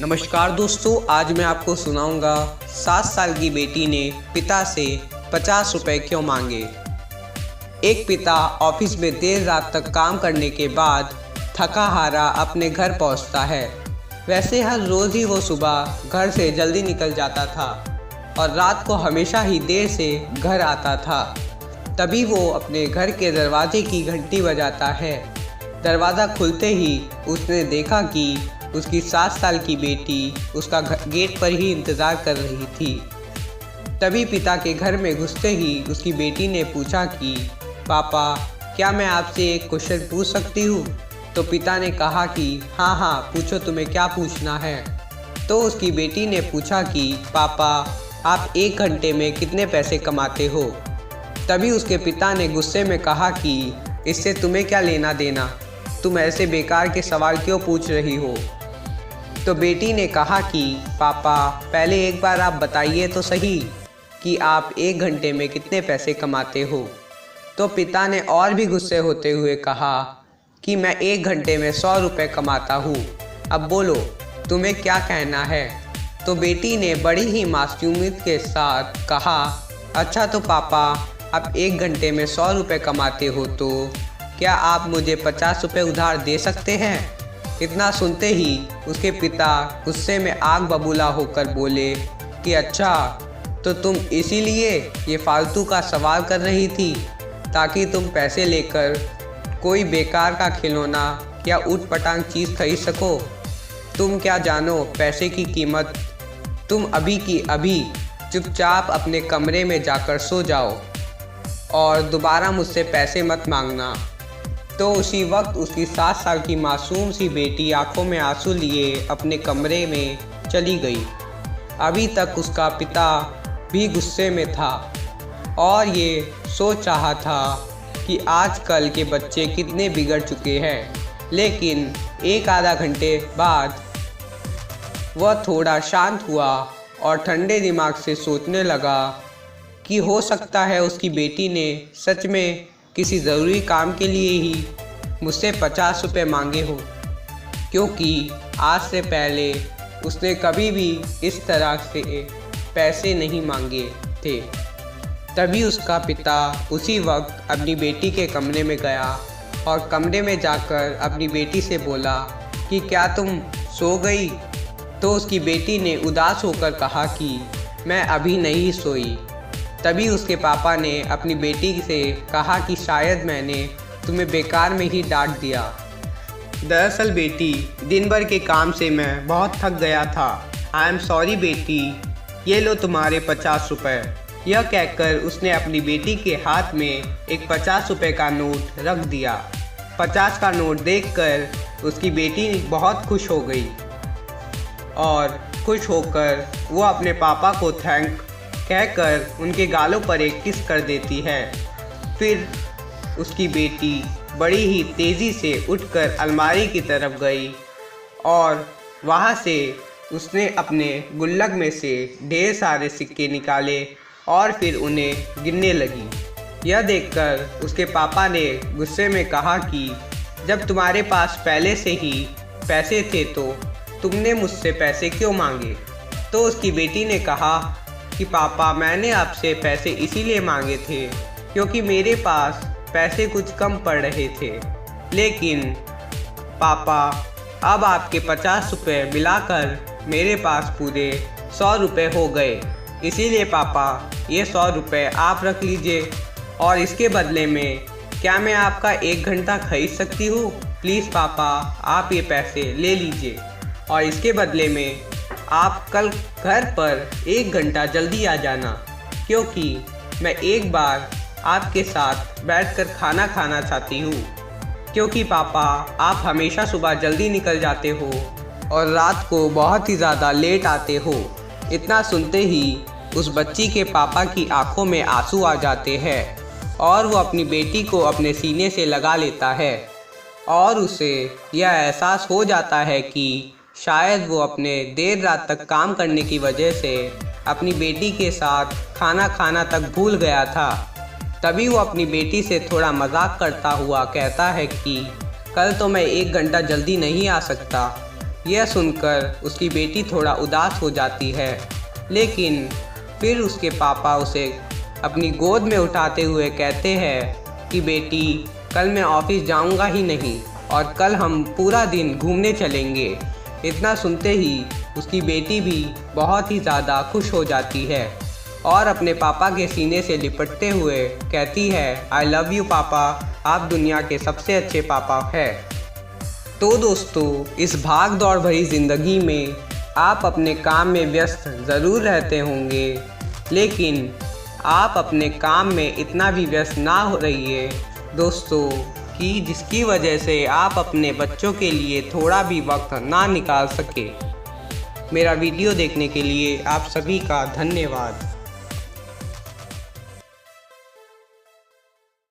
नमस्कार दोस्तों, आज मैं आपको सुनाऊंगा 7 साल की बेटी ने पिता से 50 रुपए क्यों मांगे। एक पिता ऑफिस में देर रात तक काम करने के बाद थका हारा अपने घर पहुंचता है। वैसे हर रोज़ ही वो सुबह घर से जल्दी निकल जाता था और रात को हमेशा ही देर से घर आता था। तभी वो अपने घर के दरवाजे की घंटी बजाता है। दरवाज़ा खुलते ही उसने देखा कि उसकी 7 साल की बेटी उसका गेट पर ही इंतज़ार कर रही थी। तभी पिता के घर में घुसते ही उसकी बेटी ने पूछा कि पापा, क्या मैं आपसे एक क्वेश्चन पूछ सकती हूँ। तो पिता ने कहा कि हाँ हाँ पूछो, तुम्हें क्या पूछना है। तो उसकी बेटी ने पूछा कि पापा, आप 1 घंटे में कितने पैसे कमाते हो। तभी उसके पिता ने गुस्से में कहा कि इससे तुम्हें क्या लेना देना, तुम ऐसे बेकार के सवाल क्यों पूछ रही हो। तो बेटी ने कहा कि पापा, पहले एक बार आप बताइए तो सही कि आप 1 घंटे में कितने पैसे कमाते हो। तो पिता ने और भी गुस्से होते हुए कहा कि मैं 1 घंटे में 100 रुपये कमाता हूँ। अब बोलो, तुम्हें क्या कहना है। तो बेटी ने बड़ी ही मासूमियत के साथ कहा, अच्छा तो पापा, आप 1 घंटे में 100 रुपये कमाते हो तो क्या आप मुझे 50 रुपये उधार दे सकते हैं। इतना सुनते ही उसके पिता गुस्से में आग बबूला होकर बोले कि अच्छा, तो तुम इसीलिए ये फालतू का सवाल कर रही थी ताकि तुम पैसे लेकर कोई बेकार का खिलौना या ऊट-पटांग चीज़ खरीद सको। तुम क्या जानो पैसे की कीमत। तुम अभी की अभी चुपचाप अपने कमरे में जाकर सो जाओ और दोबारा मुझसे पैसे मत मांगना। तो उसी वक्त उसकी 7 साल की मासूम सी बेटी आंखों में आंसू लिए अपने कमरे में चली गई। अभी तक उसका पिता भी गुस्से में था और ये सोच रहा था कि आजकल के बच्चे कितने बिगड़ चुके हैं। लेकिन एक आधा घंटे बाद वह थोड़ा शांत हुआ और ठंडे दिमाग से सोचने लगा कि हो सकता है उसकी बेटी ने सच में किसी ज़रूरी काम के लिए ही मुझसे 50 रुपये मांगे हो, क्योंकि आज से पहले उसने कभी भी इस तरह से पैसे नहीं मांगे थे। तभी उसका पिता उसी वक्त अपनी बेटी के कमरे में गया और कमरे में जाकर अपनी बेटी से बोला कि क्या तुम सो गई। तो उसकी बेटी ने उदास होकर कहा कि मैं अभी नहीं सोई। तभी उसके पापा ने अपनी बेटी से कहा कि शायद मैंने तुम्हें बेकार में ही डांट दिया। दरअसल बेटी, दिन भर के काम से मैं बहुत थक गया था। आई एम सॉरी बेटी, ये लो तुम्हारे 50 रुपये। यह कहकर उसने अपनी बेटी के हाथ में एक 50 रुपये का नोट रख दिया। 50 का नोट देखकर उसकी बेटी बहुत खुश हो गई और खुश होकर वो अपने पापा को थैंक कहकर उनके गालों पर एक किस कर देती है। फिर उसकी बेटी बड़ी ही तेज़ी से उठकर अलमारी की तरफ गई और वहाँ से उसने अपने गुल्लक में से ढेर सारे सिक्के निकाले और फिर उन्हें गिनने लगी। यह देखकर उसके पापा ने गुस्से में कहा कि जब तुम्हारे पास पहले से ही पैसे थे तो तुमने मुझसे पैसे क्यों मांगे। तो उसकी बेटी ने कहा कि पापा, मैंने आपसे पैसे इसीलिए मांगे थे क्योंकि मेरे पास पैसे कुछ कम पड़ रहे थे। लेकिन पापा, अब आपके 50 रुपये मिलाकर मेरे पास पूरे 100 रुपये हो गए। इसीलिए पापा, ये 100 रुपये आप रख लीजिए और इसके बदले में क्या मैं आपका 1 घंटा खरीद सकती हूँ। प्लीज़ पापा, आप ये पैसे ले लीजिए और इसके बदले में आप कल घर पर 1 घंटा जल्दी आ जाना, क्योंकि मैं एक बार आपके साथ बैठकर खाना खाना चाहती हूँ। क्योंकि पापा, आप हमेशा सुबह जल्दी निकल जाते हो और रात को बहुत ही ज़्यादा लेट आते हो। इतना सुनते ही उस बच्ची के पापा की आंखों में आंसू आ जाते हैं और वो अपनी बेटी को अपने सीने से लगा लेता है और उसे यह एहसास हो जाता है कि शायद वो अपने देर रात तक काम करने की वजह से अपनी बेटी के साथ खाना खाना तक भूल गया था। तभी वो अपनी बेटी से थोड़ा मजाक करता हुआ कहता है कि कल तो मैं 1 घंटा जल्दी नहीं आ सकता, यह सुनकर उसकी बेटी थोड़ा उदास हो जाती है, लेकिन फिर उसके पापा उसे अपनी गोद में उठाते हुए कहते हैं कि बेटी, कल मैं ऑफिस जाऊंगा ही नहीं और कल हम पूरा दिन घूमने चलेंगे। इतना सुनते ही उसकी बेटी भी बहुत ही ज़्यादा खुश हो जाती है और अपने पापा के सीने से लिपटते हुए कहती है, आई लव यू पापा, आप दुनिया के सबसे अच्छे पापा हैं। तो दोस्तों, इस भाग दौड़ भरी ज़िंदगी में आप अपने काम में व्यस्त ज़रूर रहते होंगे, लेकिन आप अपने काम में इतना भी व्यस्त ना हो रहिए दोस्तों कि जिसकी वजह से आप अपने बच्चों के लिए थोड़ा भी वक्त ना निकाल सके। मेरा वीडियो देखने के लिए आप सभी का धन्यवाद।